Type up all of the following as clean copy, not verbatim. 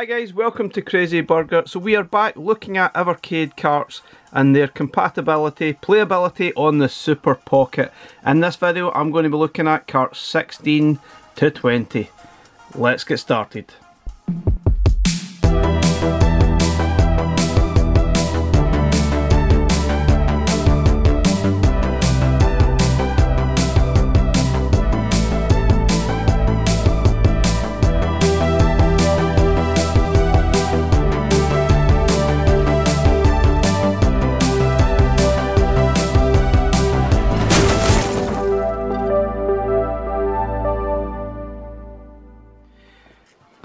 Hi guys, welcome to Crazy Burger. So we are back looking at Evercade carts and their compatibility, playability on the Super Pocket. In this video I'm going to be looking at carts 16 to 20. Let's get started.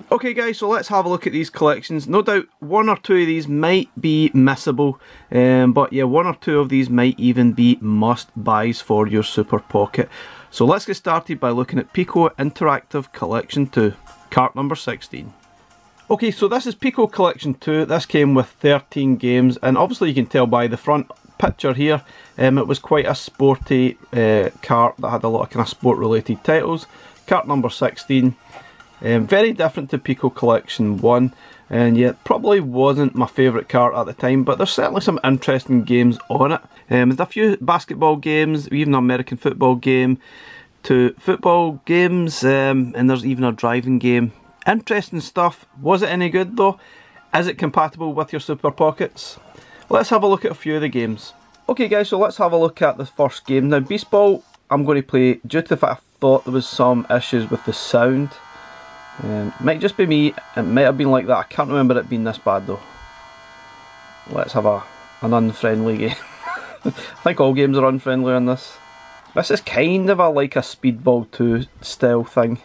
Okay guys, so let's have a look at these collections. No doubt one or two of these might be missable, but yeah, one or two of these might even be must-buys for your Super Pocket. So let's get started by looking at Piko Interactive Collection 2, cart number 16. Okay, so this is Piko Collection 2. This came with 13 games, and obviously you can tell by the front picture here, it was quite a sporty cart that had a lot of kind of sport-related titles. Cart number 16. Very different to Piko Collection 1, and yet probably wasn't my favourite cart at the time, but there's certainly some interesting games on it. There's a few basketball games, even an American football game, to football games, and there's even a driving game. Interesting stuff. Was it any good though? Is it compatible with your Super Pockets? Let's have a look at a few of the games. Okay guys, so let's have a look at the first game. Now Beast Ball I'm going to play due to the fact I thought there was some issues with the sound. Might just be me, it might have been like that, I can't remember it being this bad though. Let's have an unfriendly game. I think all games are unfriendly on this. This is kind of like a Speedball 2 style thing.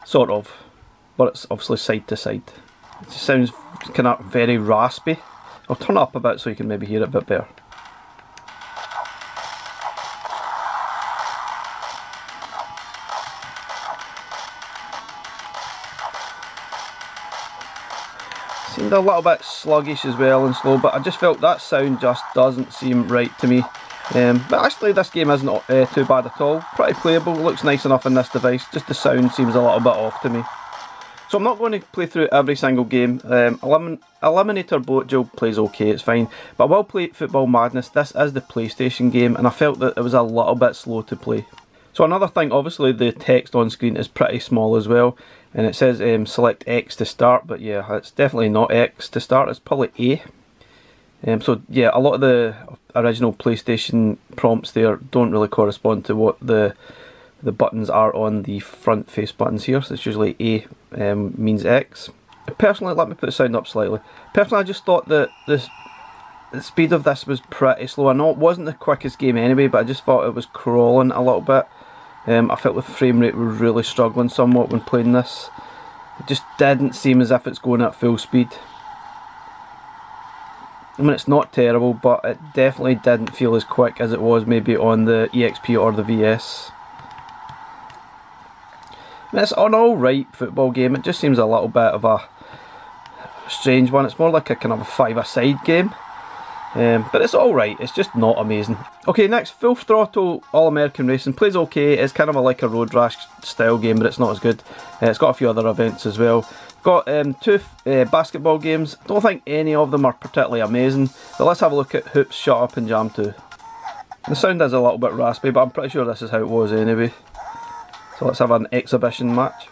Sort of. But it's obviously side to side. It just sounds kind of very raspy. I'll turn it up a bit so you can maybe hear it a bit better. Seemed a little bit sluggish as well and slow, but I just felt that sound just doesn't seem right to me. But actually this game isn't too bad at all. Pretty playable, looks nice enough in this device, just the sound seems a little bit off to me. So I'm not going to play through every single game. Eliminator Boat Duel plays okay, it's fine. But I will play Football Madness. This is the PlayStation game and I felt that it was a little bit slow to play. So another thing, obviously the text on screen is pretty small as well. And it says select X to start, but yeah, it's definitely not X to start, it's probably A. So yeah, a lot of the original PlayStation prompts there don't really correspond to what the buttons are on the front face buttons here. So it's usually A means X. Personally, let me put the sound up slightly. Personally, I just thought that the speed of this was pretty slow. I know it wasn't the quickest game anyway, but I just thought it was crawling a little bit. I felt the frame rate was really struggling somewhat when playing this. It just didn't seem as if it's going at full speed. I mean, it's not terrible, but it definitely didn't feel as quick as it was maybe on the EXP or the VS. I mean, it's an alright football game, it just seems a little bit of a strange one. It's more like a kind of a five-a-side game. But it's alright, it's just not amazing. Okay, next, Full Throttle All-American Racing. Plays okay, it's kind of like a Road Rash style game, but it's not as good. It's got a few other events as well. Got two basketball games. Don't think any of them are particularly amazing, but let's have a look at Hoops Shut Up and Jam 2. The sound is a little bit raspy, but I'm pretty sure this is how it was anyway. So let's have an exhibition match.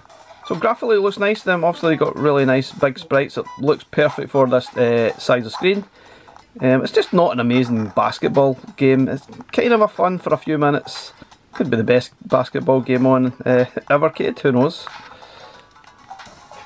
So graphically it looks nice, then obviously got really nice big sprites. It looks perfect for this size of screen. It's just not an amazing basketball game. It's kind of a fun for a few minutes. Could be the best basketball game on Evercade, who knows.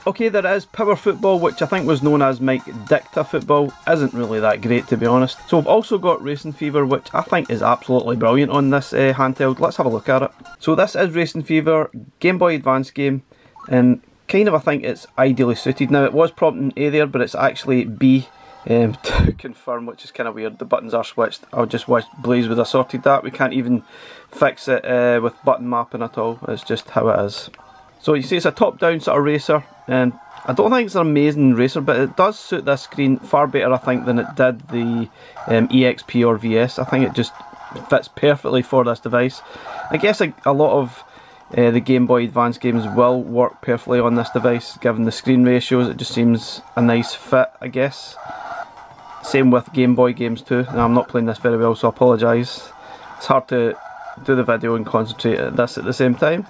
Okay, there is Power Football, which I think was known as Mike Dicta Football. Isn't really that great, to be honest. So we've also got Racing Fever, which I think is absolutely brilliant on this handheld. Let's have a look at it. So this is Racing Fever, Game Boy Advance game, and kind of I think it's ideally suited. Now it was prompting A there, but it's actually B. To confirm, which is kind of weird. The buttons are switched. I just wish Blaze would have sorted that. We can't even fix it with button mapping at all. It's just how it is. So you see it's a top-down sort of racer, and I don't think it's an amazing racer, but it does suit this screen far better I think than it did the EXP or VS. I think it just fits perfectly for this device. I guess a lot of The Game Boy Advance games will work perfectly on this device, given the screen ratios. It just seems a nice fit, I guess. Same with Game Boy games too. Now, I'm not playing this very well, so I apologise. It's hard to do the video and concentrate at this at the same time.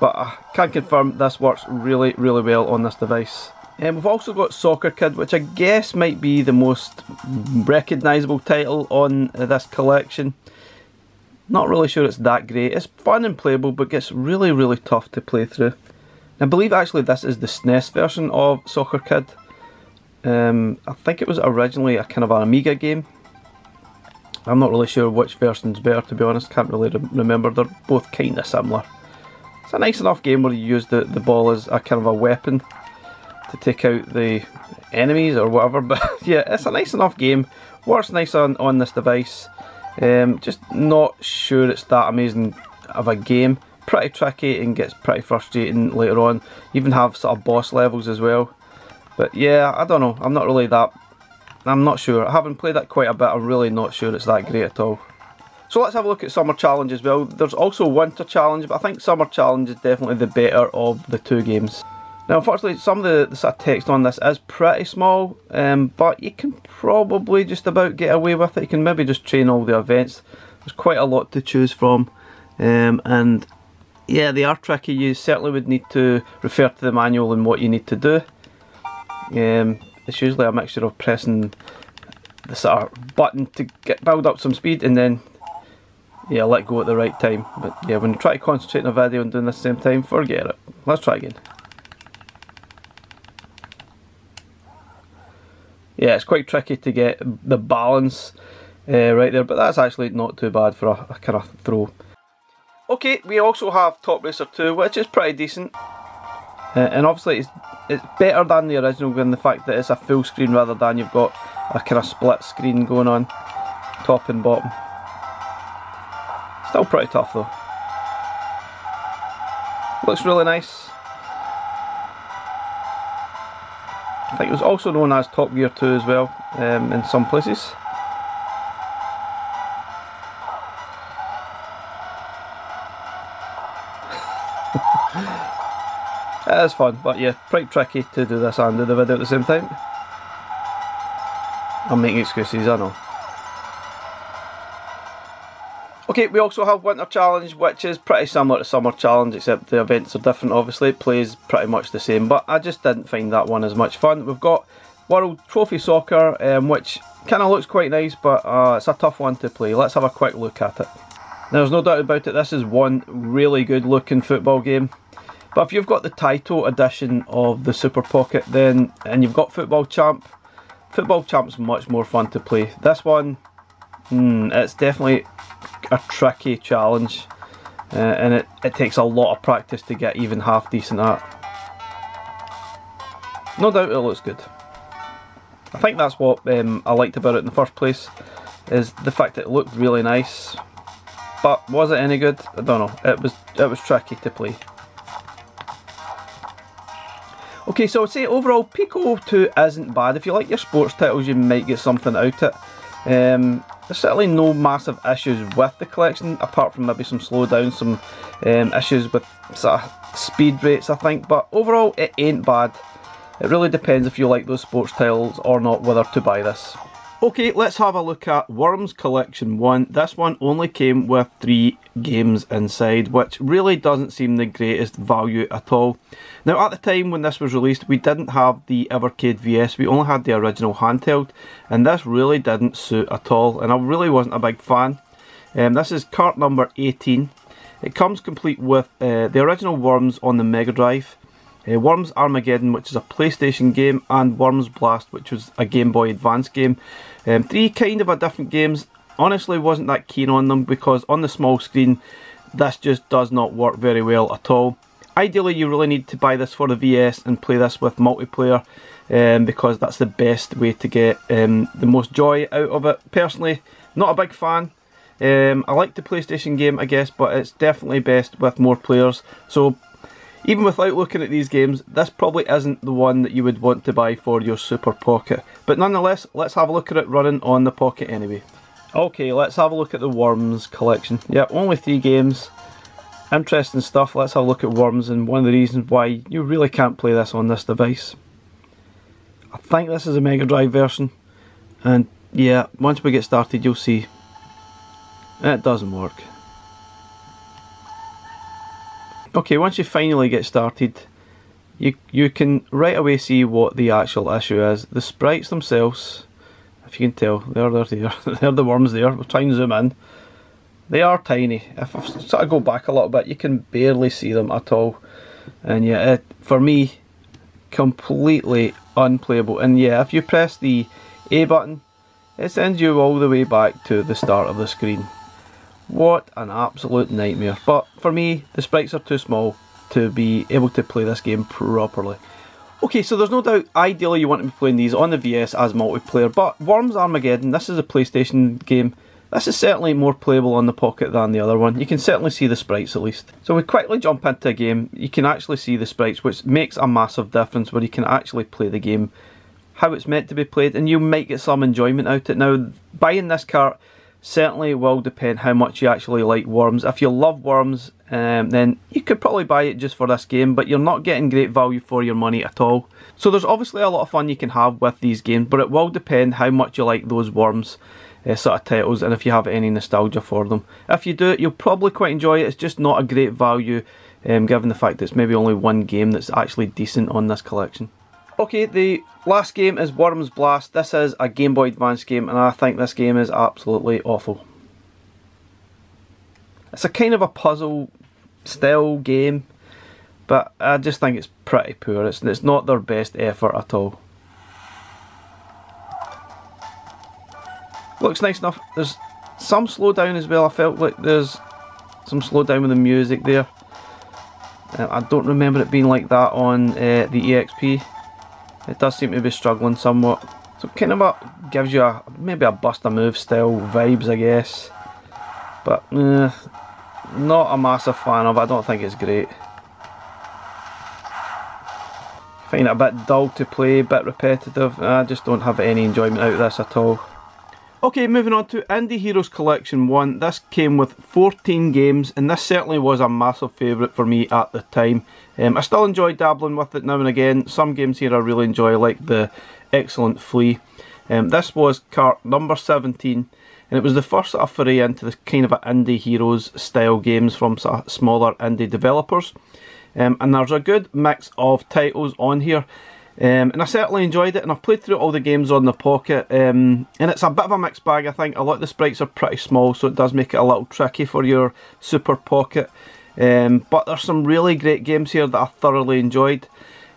But I can confirm this works really, really well on this device. And we've also got Soccer Kid, which I guess might be the most recognisable title on this collection. Not really sure it's that great. It's fun and playable, but gets really, really tough to play through. I believe actually this is the SNES version of Soccer Kid. I think it was originally a kind of an Amiga game. I'm not really sure which version's better, to be honest. Can't really remember. They're both kind of similar. It's a nice enough game where you use the ball as a kind of a weapon to take out the enemies or whatever. But yeah, it's a nice enough game. Works nice on this device. Just not sure it's that amazing of a game. Pretty tricky and gets pretty frustrating later on. Even have sort of boss levels as well. But yeah, I don't know. I'm not sure. I haven't played that quite a bit. I'm really not sure it's that great at all. So let's have a look at Summer Challenge as well. There's also Winter Challenge, but I think Summer Challenge is definitely the better of the two games. Now, unfortunately, some of the sort of text on this is pretty small, but you can probably just about get away with it. You can maybe just train all the events. There's quite a lot to choose from, and yeah, they are tricky. You certainly would need to refer to the manual and what you need to do. It's usually a mixture of pressing the sort of button to build up some speed and then yeah, let go at the right time. But yeah, when you try to concentrate on a video and doing this at the same time, forget it. Let's try again. Yeah, it's quite tricky to get the balance right there, but that's actually not too bad for a kind of throw. Okay, we also have Top Racer 2, which is pretty decent. And obviously it's better than the original, given the fact that it's a full screen rather than you've got a kind of split screen going on, top and bottom. Still pretty tough though. Looks really nice. I think it was also known as Top Gear 2 as well, in some places. It is fun, but yeah, pretty tricky to do this and do the video at the same time. I'm making excuses, I know. Okay, we also have Winter Challenge, which is pretty similar to Summer Challenge, except the events are different obviously. It plays pretty much the same, but I just didn't find that one as much fun. We've got World Trophy Soccer, which kind of looks quite nice, but it's a tough one to play. Let's have a quick look at it. Now, there's no doubt about it, this is one really good looking football game. But if you've got the Taito edition of the Super Pocket, and you've got Football Champ's much more fun to play. This one, it's definitely a tricky challenge, and it takes a lot of practice to get even half decent at. No doubt it looks good. I think that's what I liked about it in the first place, is the fact that it looked really nice. But was it any good? I don't know. It was tricky to play. Okay, so I'd say overall Pico 2 isn't bad. If you like your sports titles, you might get something out of it. There's certainly no massive issues with the collection, apart from maybe some slowdowns, some issues with sort of speed rates, I think. But overall, it ain't bad. It really depends if you like those sports titles or not, whether to buy this. Okay, let's have a look at Worms Collection 1. This one only came with 3 games inside, which really doesn't seem the greatest value at all. Now, at the time when this was released, we didn't have the Evercade VS, we only had the original handheld, and this really didn't suit at all, and I really wasn't a big fan. This is cart number 18. It comes complete with the original Worms on the Mega Drive, Worms Armageddon, which is a PlayStation game, and Worms Blast, which was a Game Boy Advance game. 3 kind of a different games. Honestly, wasn't that keen on them because on the small screen, this just does not work very well at all. Ideally, you really need to buy this for the VS and play this with multiplayer, because that's the best way to get the most joy out of it. Personally, not a big fan. I like the PlayStation game, I guess, but it's definitely best with more players. So, even without looking at these games, this probably isn't the one that you would want to buy for your Super Pocket. But nonetheless, let's have a look at it running on the Pocket anyway. Okay, let's have a look at the Worms collection. Yep, only 3 games. Interesting stuff. Let's have a look at Worms and one of the reasons why you really can't play this on this device. I think this is a Mega Drive version, and yeah, once we get started you'll see it doesn't work. Okay, once you finally get started, you can right away see what the actual issue is. The sprites themselves, if you can tell, they're there. They're the worms there. We'll try and zoom in. They are tiny. If I sort of go back a little bit, you can barely see them at all. And yeah, for me, completely unplayable. And yeah, if you press the A button, it sends you all the way back to the start of the screen. What an absolute nightmare. But for me, the sprites are too small to be able to play this game properly. Okay, so there's no doubt, ideally you want to be playing these on the VS as multiplayer, but Worms Armageddon, this is a PlayStation game. This is certainly more playable on the Pocket than the other one. You can certainly see the sprites at least. So we quickly jump into a game. You can actually see the sprites, which makes a massive difference where you can actually play the game how it's meant to be played, and you might get some enjoyment out of it. Now, buying this cart certainly will depend how much you actually like Worms. If you love Worms, then you could probably buy it just for this game, but you're not getting great value for your money at all. So there's obviously a lot of fun you can have with these games, but it will depend how much you like those Worms sort of titles, and if you have any nostalgia for them. If you do, you'll probably quite enjoy it. It's just not a great value, given the fact that it's maybe only one game that's actually decent on this collection. Okay, the last game is Worms Blast. This is a Game Boy Advance game, and I think this game is absolutely awful. It's a kind of a puzzle style game, but I just think it's pretty poor. It's not their best effort at all. Looks nice enough. There's some slowdown as well. I felt like there's some slowdown with the music there. I don't remember it being like that on the EXP. It does seem to be struggling somewhat. So it kind of gives you maybe a Bust a Move style vibes, I guess. But not a massive fan of it. I don't think it's great. Find it a bit dull to play, a bit repetitive. I just don't have any enjoyment out of this at all. Okay, moving on to Indie Heroes Collection 1. This came with 14 games, and this certainly was a massive favourite for me at the time. I still enjoy dabbling with it now and again. Some games here I really enjoy, like the excellent Flea. This was cart number 17, and it was the first sort of foray into this kind of a Indie Heroes style games from sort of smaller indie developers. And there's a good mix of titles on here. And I certainly enjoyed it, and I've played through all the games on the Pocket, and it's a bit of a mixed bag. I think a lot of the sprites are pretty small, so it does make it a little tricky for your Super Pocket, but there's some really great games here that I thoroughly enjoyed,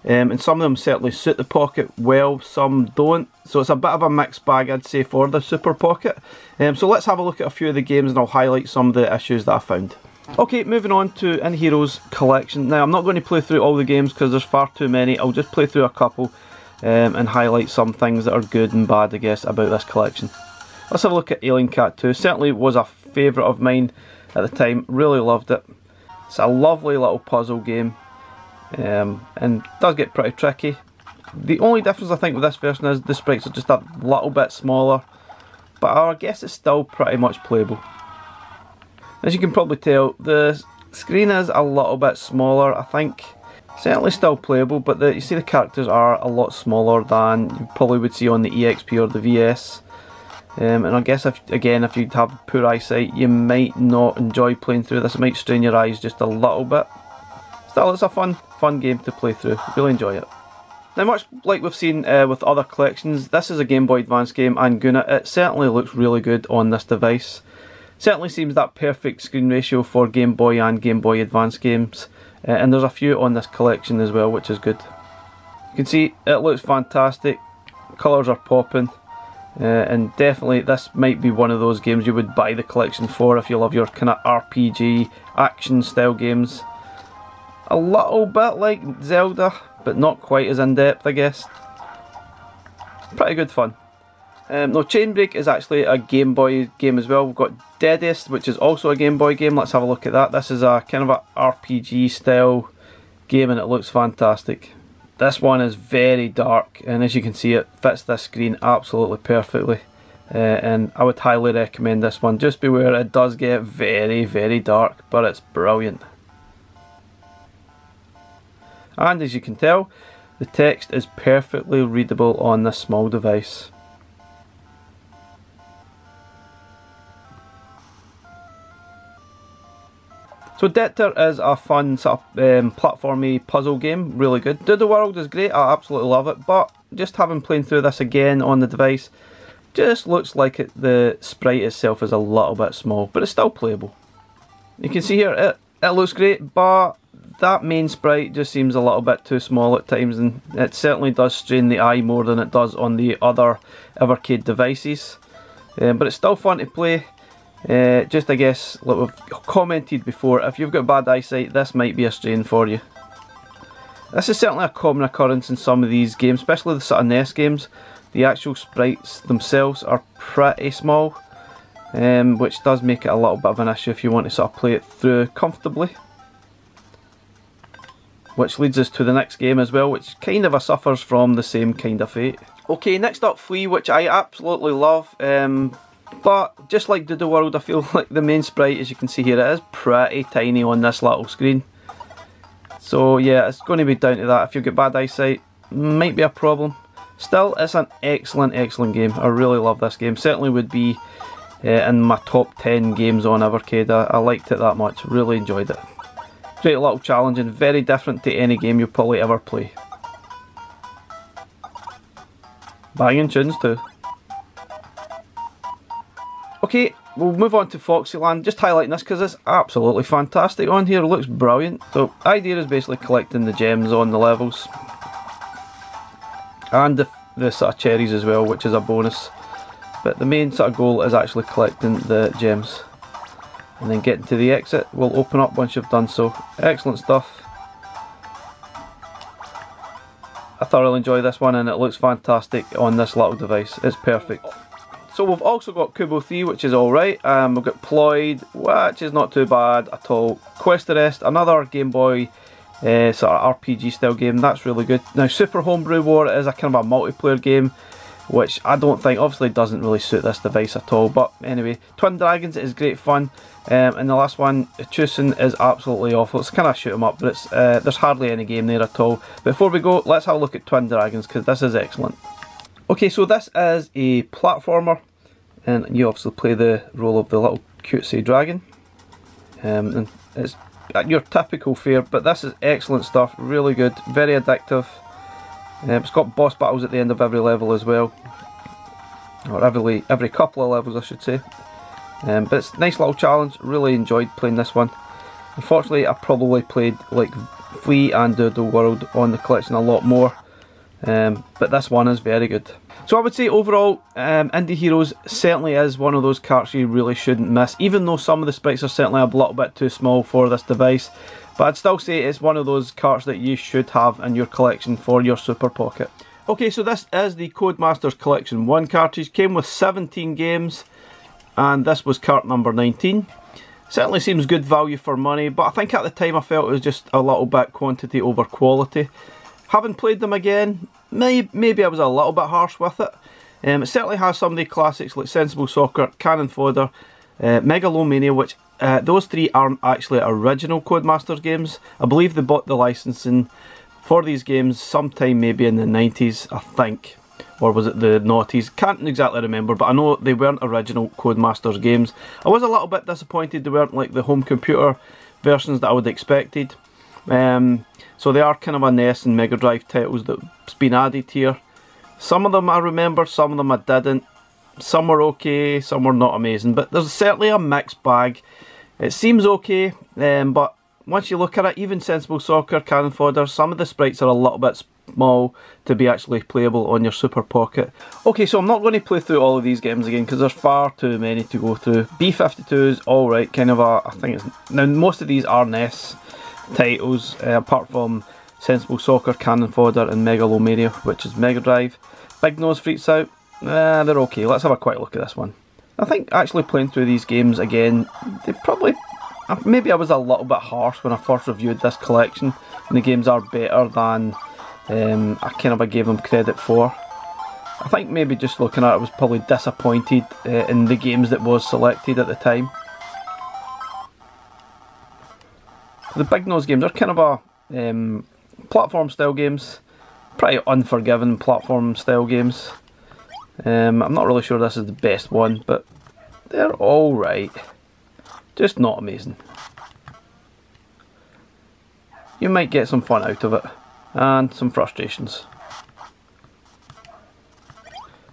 and some of them certainly suit the Pocket well, some don't, so it's a bit of a mixed bag, I'd say, for the Super Pocket. So let's have a look at a few of the games, and I'll highlight some of the issues that I found. Okay, moving on to Indie Heroes Collection. Now, I'm not going to play through all the games because there's far too many. I'll just play through a couple and highlight some things that are good and bad, I guess, about this collection. Let's have a look at Alien Cat 2. Certainly was a favourite of mine at the time. Really loved it. It's a lovely little puzzle game, and does get pretty tricky. The only difference I think with this version is the sprites are just a little bit smaller, but I guess it's still pretty much playable. As you can probably tell, the screen is a little bit smaller. I think certainly still playable, but you see the characters are a lot smaller than you probably would see on the EXP or the VS. And I guess if you have poor eyesight, you might not enjoy playing through this. It might strain your eyes just a little bit. Still, it's a fun game to play through. Really enjoy it. Now, much like we've seen with other collections, this is a Game Boy Advance game, and Guna, it certainly looks really good on this device. Certainly seems that perfect screen ratio for Game Boy and Game Boy Advance games, and there's a few on this collection as well, which is good. You can see it looks fantastic, colours are popping, and definitely this might be one of those games you would buy the collection for if you love your kind of RPG action style games. A little bit like Zelda, but not quite as in-depth, I guess. Pretty good fun. No, Chainbreak is actually a Game Boy game as well. We've got Deadest, which is also a Game Boy game. Let's have a look at that. This is a kind of a RPG style game, and it looks fantastic. This one is very dark, and as you can see, it fits this screen absolutely perfectly. And I would highly recommend this one. Just beware, it does get very, very dark, but it's brilliant. And as you can tell, the text is perfectly readable on this small device. So Dector is a fun sort of platformy puzzle game, really good. Doodle World is great, I absolutely love it, but just having playing through this again on the device, just looks like the sprite itself is a little bit small, but it's still playable. You can see here, it looks great, but that main sprite just seems a little bit too small at times, and it certainly does strain the eye more than it does on the other Evercade devices. But it's still fun to play. Just I guess, like we've commented before, if you've got bad eyesight, this might be a strain for you. This is certainly a common occurrence in some of these games, especially the sort of NES games. The actual sprites themselves are pretty small, which does make it a little bit of an issue if you want to sort of play it through comfortably. Which leads us to the next game as well, which kind of suffers from the same kind of fate. Okay, next up, Flea, which I absolutely love. But just like Doodle World, I feel like the main sprite, as you can see here, it is pretty tiny on this little screen. So yeah, it's going to be down to that. If you've got bad eyesight, might be a problem. Still, it's an excellent, excellent game. I really love this game. Certainly would be in my top 10 games on Evercade. I liked it that much. Really enjoyed it. Great little challenge and very different to any game you'll probably ever play. Banging tunes too. Okay, we'll move on to Foxyland. Just highlighting this because it's absolutely fantastic on here. It looks brilliant. So, idea is basically collecting the gems on the levels. And the sort of cherries as well, which is a bonus. But the main sort of goal is actually collecting the gems. And then getting to the exit will open up once you've done so. Excellent stuff. I thoroughly enjoy this one and it looks fantastic on this little device. It's perfect. So we've also got Kubo 3, which is alright. We've got Ploid, which is not too bad at all. Quest the Rest, another Game Boy sort of RPG style game. That's really good. Now Super Homebrew War is a kind of a multiplayer game, which I don't think, obviously doesn't really suit this device at all. But anyway, Twin Dragons is great fun. And the last one, Chusen, is absolutely awful. It's kind of shoot 'em up, but it's there's hardly any game there at all. Before we go, let's have a look at Twin Dragons, because this is excellent. Okay, so this is a platformer, and you obviously play the role of the little cutesy dragon. And it's your typical fare, but this is excellent stuff, really good, very addictive. It's got boss battles at the end of every level as well, or every couple of levels I should say. But it's a nice little challenge, really enjoyed playing this one. Unfortunately, I probably played like Flea and Doodle World on the collection a lot more. But this one is very good. So I would say overall, Indie Heroes certainly is one of those carts you really shouldn't miss, even though some of the sprites are certainly a little bit too small for this device. But I'd still say it's one of those carts that you should have in your collection for your Super Pocket. Okay, so this is the Codemasters Collection 1 cartridge. Came with 17 games, and this was cart number 19. Certainly seems good value for money, but I think at the time I felt it was just a little bit quantity over quality. Having played them again, maybe I was a little bit harsh with it. It certainly has some of the classics like Sensible Soccer, Cannon Fodder, Megalomania, which those three aren't actually original Codemasters games. I believe they bought the licensing for these games sometime maybe in the 90s, I think. Or was it the noughties? Can't exactly remember, but I know they weren't original Codemasters games. I was a little bit disappointed they weren't like the home computer versions that I would have expected. So they are kind of a NES and Mega Drive titles that's been added here. Some of them I remember, some of them I didn't. Some were okay, some were not amazing, but there's certainly a mixed bag. It seems okay, but once you look at it, even Sensible Soccer, Cannon Fodder, some of the sprites are a little bit small to be actually playable on your Super Pocket. Okay, so I'm not going to play through all of these games again because there's far too many to go through. B-52 is alright, kind of a, I think it's, now most of these are NES titles, apart from Sensible Soccer, Cannon Fodder and Megalomania, which is Mega Drive. Big Nose Freaks Out, they're okay. Let's have a quick look at this one. I think actually playing through these games again, they probably, maybe I was a little bit harsh when I first reviewed this collection, and the games are better than I kind of gave them credit for. I think maybe just looking at it, I was probably disappointed in the games that was selected at the time. The Big Nose games are kind of a platform style games, pretty unforgiving platform style games. I'm not really sure this is the best one, but they're alright. Just not amazing. You might get some fun out of it, and some frustrations.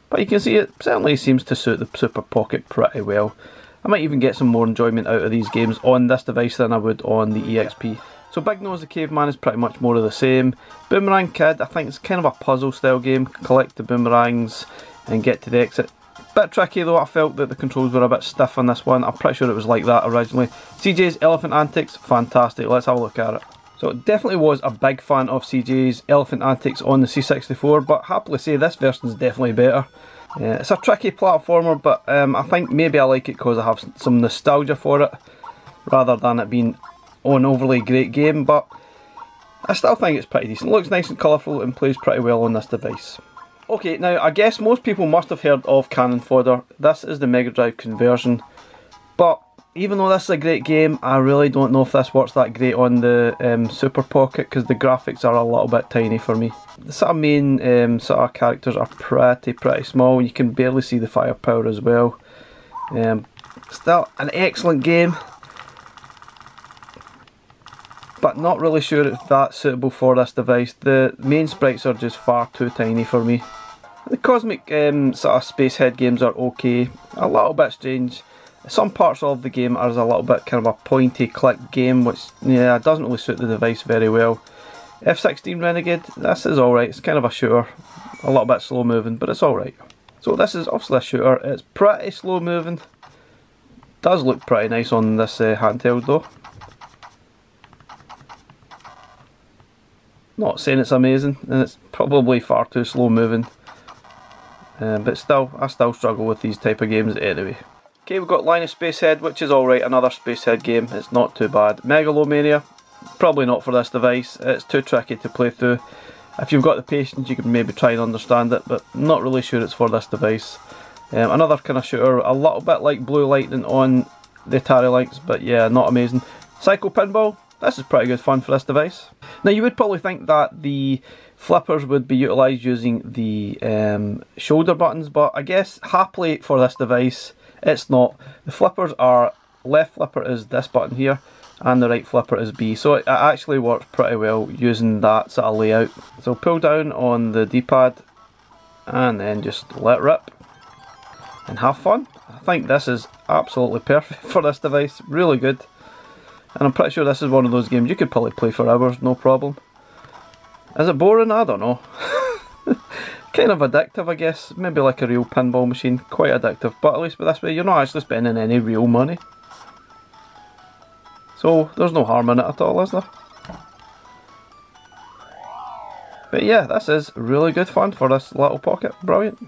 But you can see it certainly seems to suit the Super Pocket pretty well. I might even get some more enjoyment out of these games on this device than I would on the EXP. So Big Nose the Caveman is pretty much more of the same. Boomerang Kid, I think it's kind of a puzzle style game. Collect the boomerangs and get to the exit. Bit tricky though, I felt that the controls were a bit stiff on this one. I'm pretty sure it was like that originally. CJ's Elephant Antics, fantastic, let's have a look at it. So definitely was a big fan of CJ's Elephant Antics on the C64, but happily say this version is definitely better. It's a tricky platformer, but I think maybe I like it because I have some nostalgia for it, rather than it being an overly great game, but I still think it's pretty decent. It looks nice and colourful and plays pretty well on this device. Okay, now I guess most people must have heard of Cannon Fodder. This is the Mega Drive conversion, but even though this is a great game, I really don't know if this works that great on the Super Pocket because the graphics are a little bit tiny for me. The sort of main sort of characters are pretty small. You can barely see the firepower as well. Still an excellent game, but not really sure it's that suitable for this device. The main sprites are just far too tiny for me. The Cosmic sort of space head games are okay, a little bit strange. Some parts of the game are a little bit kind of a pointy click game, which yeah doesn't really suit the device very well. F-16 Renegade, this is alright, it's kind of a shooter, a little bit slow moving, but it's alright. So this is obviously a shooter, it's pretty slow moving, does look pretty nice on this handheld though. Not saying it's amazing, and it's probably far too slow moving, but still, I still struggle with these type of games anyway. Okay, we've got Linus Spacehead, which is alright, another Spacehead game, it's not too bad. Megalomania, probably not for this device, it's too tricky to play through. If you've got the patience you can maybe try and understand it, but not really sure it's for this device. Another kind of shooter, a little bit like Blue Lightning on the Atari Lynx, but yeah, not amazing. Psycho Pinball, this is pretty good fun for this device. Now you would probably think that the flippers would be utilised using the shoulder buttons, but I guess happily for this device it's not. The flippers are, left flipper is this button here and the right flipper is B, so it actually works pretty well using that sort of layout. So pull down on the D-pad and then just let rip and have fun. I think this is absolutely perfect for this device, really good. And I'm pretty sure this is one of those games you could probably play for hours, no problem. Is it boring? I don't know. Kind of addictive, I guess. Maybe like a real pinball machine. Quite addictive. But at least with this way, you're not actually spending any real money. So, there's no harm in it at all, is there? But yeah, this is really good fun for this little pocket. Brilliant.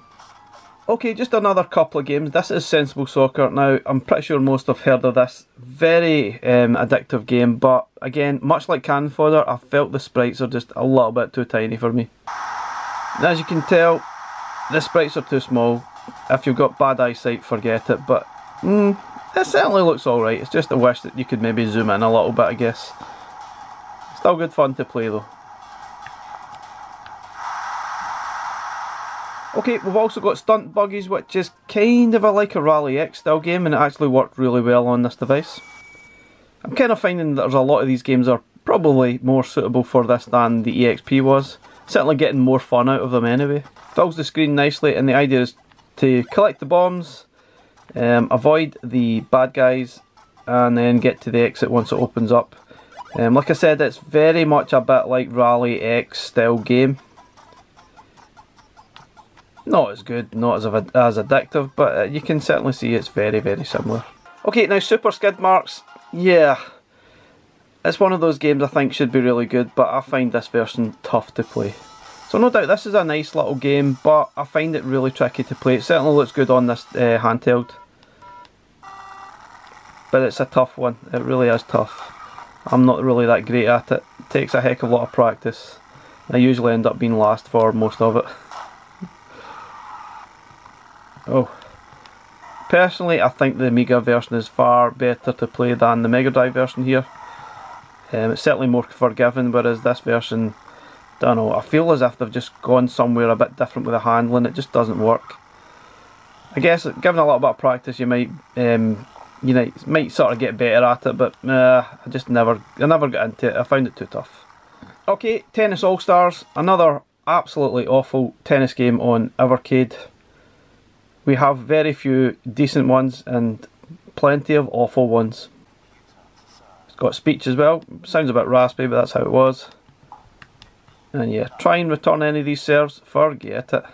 Okay, just another couple of games. This is Sensible Soccer. Now, I'm pretty sure most have heard of this. Very addictive game, but again, much like Cannon Fodder, I felt the sprites are just a little bit too tiny for me. Now, as you can tell, the sprites are too small. If you've got bad eyesight, forget it, but it certainly looks alright. It's just a wish that you could maybe zoom in a little bit, I guess. Still good fun to play though. Okay, we've also got Stunt Buggies, which is kind of like a Rally X style game, and it actually worked really well on this device. I'm kind of finding that there's a lot of these games are probably more suitable for this than the EXP was. Certainly getting more fun out of them anyway. Fills the screen nicely, and the idea is to collect the bombs, avoid the bad guys, and then get to the exit once it opens up. Like I said, it's very much a bit like Rally X style game. Not as good, not as addictive, but you can certainly see it's very similar. Okay, now Super Skid Marks, yeah, it's one of those games I think should be really good, but I find this version tough to play. So no doubt this is a nice little game, but I find it really tricky to play. It certainly looks good on this handheld, but it's a tough one, it really is tough. I'm not really that great at it, it takes a heck of a lot of practice. I usually end up being last for most of it. Oh, personally I think the Amiga version is far better to play than the Mega Drive version here. It's certainly more forgiving, whereas this version, don't know, I feel as if they've just gone somewhere a bit different with the handling. It just doesn't work. I guess given a little bit of practice, you might sort of get better at it, but I never got into it. I found it too tough. Okay, Tennis All Stars, another absolutely awful tennis game on Evercade. We have very few decent ones and plenty of awful ones. It's got speech as well. Sounds a bit raspy, but that's how it was. And yeah, try and return any of these serves, forget it.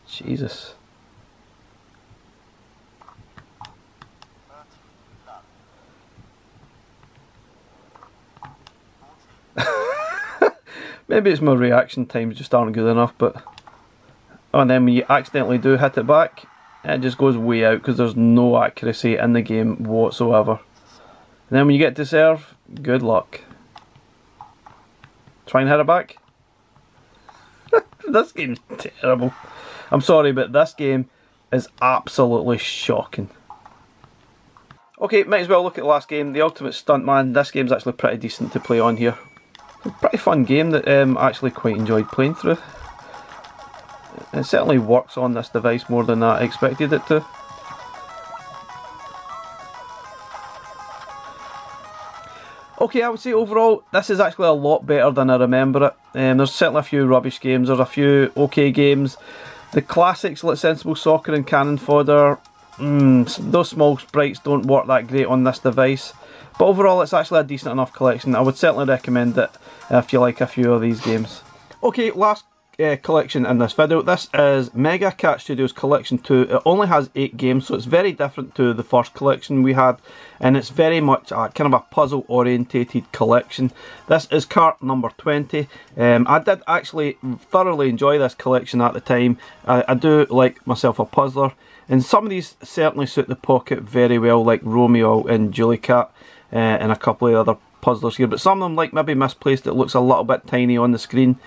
Jesus. Maybe it's my reaction times just aren't good enough, but... Oh, and then when you accidentally do hit it back, it just goes way out because there's no accuracy in the game whatsoever. And then when you get to serve, good luck. Try and hit it back. This game's terrible. I'm sorry, but this game is absolutely shocking. Okay, might as well look at the last game, The Ultimate Stuntman. This game's actually pretty decent to play on here. A pretty fun game that I actually quite enjoyed playing through. It certainly works on this device more than I expected it to. Okay, I would say overall this is actually a lot better than I remember it. There's certainly a few rubbish games, there's a few okay games. The classics like Sensible Soccer and Cannon Fodder, those small sprites don't work that great on this device. But overall it's actually a decent enough collection. I would certainly recommend it if you like a few of these games. Okay, last collection in this video. This is Mega Cat Studios Collection 2. It only has 8 games, so it's very different to the first collection we had, and it's very much a kind of a puzzle orientated collection. This is cart number 20. I did actually thoroughly enjoy this collection at the time. I do like myself a puzzler, and some of these certainly suit the pocket very well, like Romeo and Julie Cat, and a couple of other puzzlers here, but some of them, like maybe Misplaced, it looks a little bit tiny on the screen.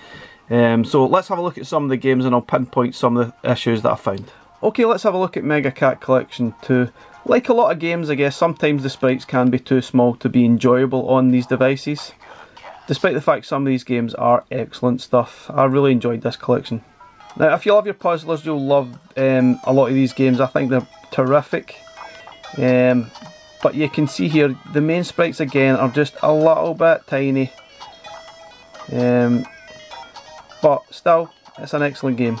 So let's have a look at some of the games and I'll pinpoint some of the issues that I found. Okay, let's have a look at Mega Cat Collection 2. Like a lot of games, I guess, sometimes the sprites can be too small to be enjoyable on these devices. Despite the fact some of these games are excellent stuff, I really enjoyed this collection. Now, if you love your puzzlers, you'll love a lot of these games. I think they're terrific. But you can see here, the main sprites again are just a little bit tiny. But still, it's an excellent game.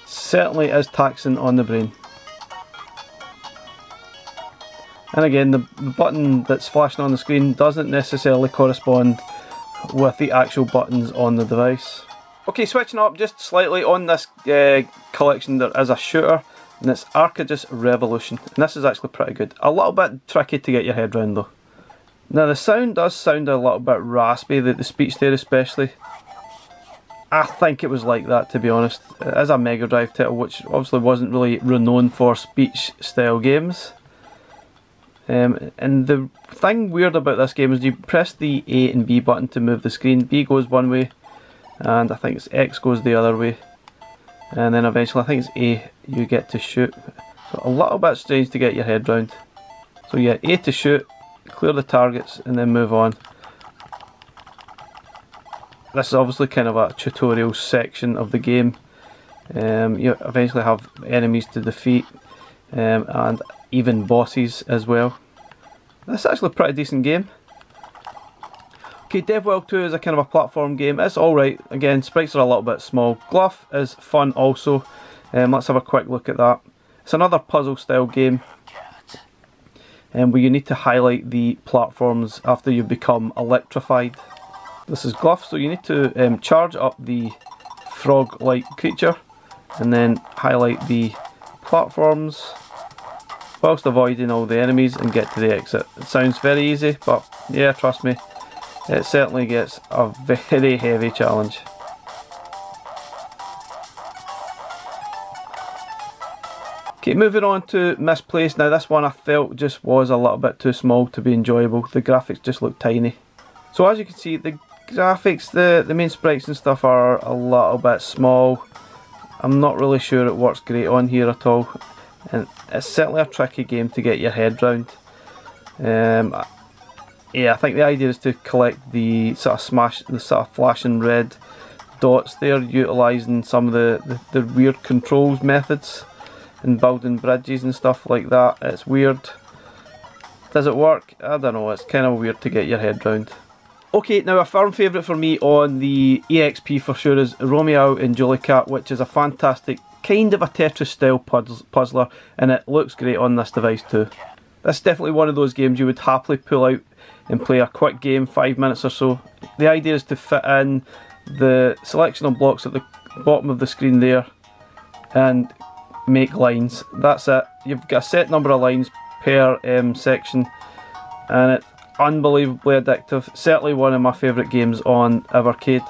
Certainly is taxing on the brain. And again, the button that's flashing on the screen doesn't necessarily correspond with the actual buttons on the device. Okay, switching up just slightly on this collection, there is a shooter, and it's Arcadus Revolution. And this is actually pretty good. A little bit tricky to get your head around though. Now the sound does sound a little bit raspy, the speech there especially. I think it was like that, to be honest. It is a Mega Drive title, which obviously wasn't really renowned for speech style games. And the thing weird about this game is you press the A and B button to move the screen. B goes one way, and I think it's X goes the other way. And then eventually, I think it's A, you get to shoot. So a little bit strange to get your head round. So yeah, A to shoot, clear the targets, and then move on. This is obviously kind of a tutorial section of the game. You eventually have enemies to defeat, and even bosses as well. This is actually a pretty decent game. Okay, DevWell 2 is a kind of a platform game. It's alright. Again, sprites are a little bit small. Gluff is fun also. Let's have a quick look at that. It's another puzzle style game, where you need to highlight the platforms after you become electrified. This is Gluff, so you need to charge up the frog-like creature and then highlight the platforms whilst avoiding all the enemies and get to the exit. It sounds very easy, but yeah, trust me, it certainly gets a very heavy challenge. Okay, moving on to Misplaced. Now this one I felt just was a little bit too small to be enjoyable. The graphics just look tiny. So as you can see, the graphics, the main sprites and stuff are a little bit small. I'm not really sure it works great on here at all. And it's certainly a tricky game to get your head round. Yeah, I think the idea is to collect the sort of flashing red dots there, utilising some of the weird controls methods and building bridges and stuff like that. It's weird. Does it work? I don't know, it's kind of weird to get your head round. Okay, now a firm favourite for me on the EXP for sure is Romeo and Juliet, which is a fantastic, kind of a Tetris style puzzler, and it looks great on this device too. This is definitely one of those games you would happily pull out and play a quick game, 5 minutes or so. The idea is to fit in the selection of blocks at the bottom of the screen there and make lines. That's it. You've got a set number of lines per section, and it's unbelievably addictive. Certainly one of my favourite games on Evercade,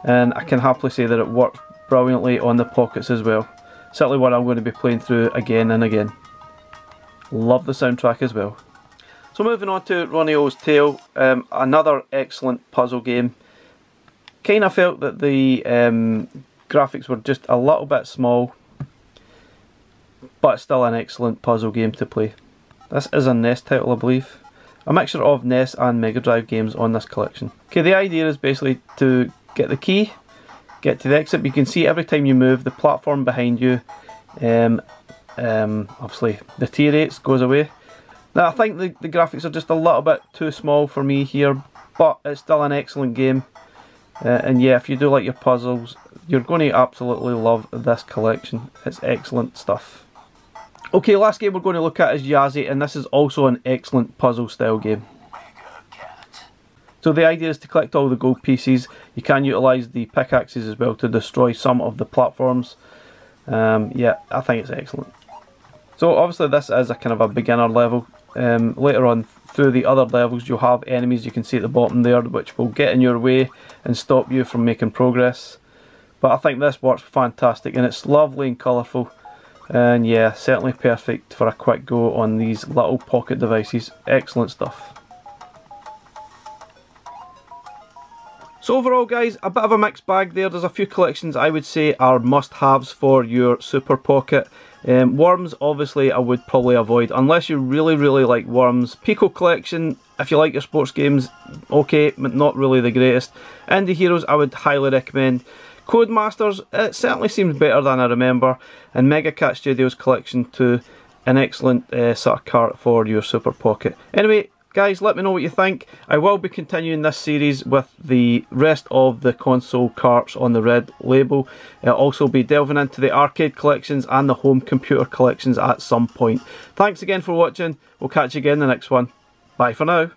and I can happily say that it works brilliantly on the Pockets as well. Certainly one I'm going to be playing through again and again. Love the soundtrack as well. So moving on to Ronio's Tale, another excellent puzzle game. Kind of felt that the graphics were just a little bit small, but still an excellent puzzle game to play. This is a NES title, I believe. A mixture of NES and Mega Drive games on this collection. Okay, the idea is basically to get the key, get to the exit. You can see every time you move, the platform behind you, obviously deteriorates, goes away. Now I think the graphics are just a little bit too small for me here, but it's still an excellent game. And yeah, if you do like your puzzles, you're going to absolutely love this collection. It's excellent stuff. Okay, last game we're going to look at is Yazzie, and this is also an excellent puzzle style game. So the idea is to collect all the gold pieces. You can utilise the pickaxes as well to destroy some of the platforms. Yeah, I think it's excellent. So obviously this is a kind of a beginner level. Later on through the other levels you'll have enemies you can see at the bottom there which will get in your way and stop you from making progress. But I think this works fantastic, and it's lovely and colourful, and yeah, certainly perfect for a quick go on these little pocket devices. Excellent stuff. So overall guys, a bit of a mixed bag there. There's a few collections I would say are must-haves for your Super Pocket. Worms, obviously, I would probably avoid unless you really like Worms. Pico Collection, if you like your sports games, okay, but not really the greatest. Indie Heroes, I would highly recommend. Codemasters, it certainly seems better than I remember. And Mega Cat Studios Collection 2, an excellent sort of cart for your Super Pocket. Anyway, guys, let me know what you think. I will be continuing this series with the rest of the console carts on the red label. I'll also be delving into the arcade collections and the home computer collections at some point. Thanks again for watching. We'll catch you again in the next one. Bye for now.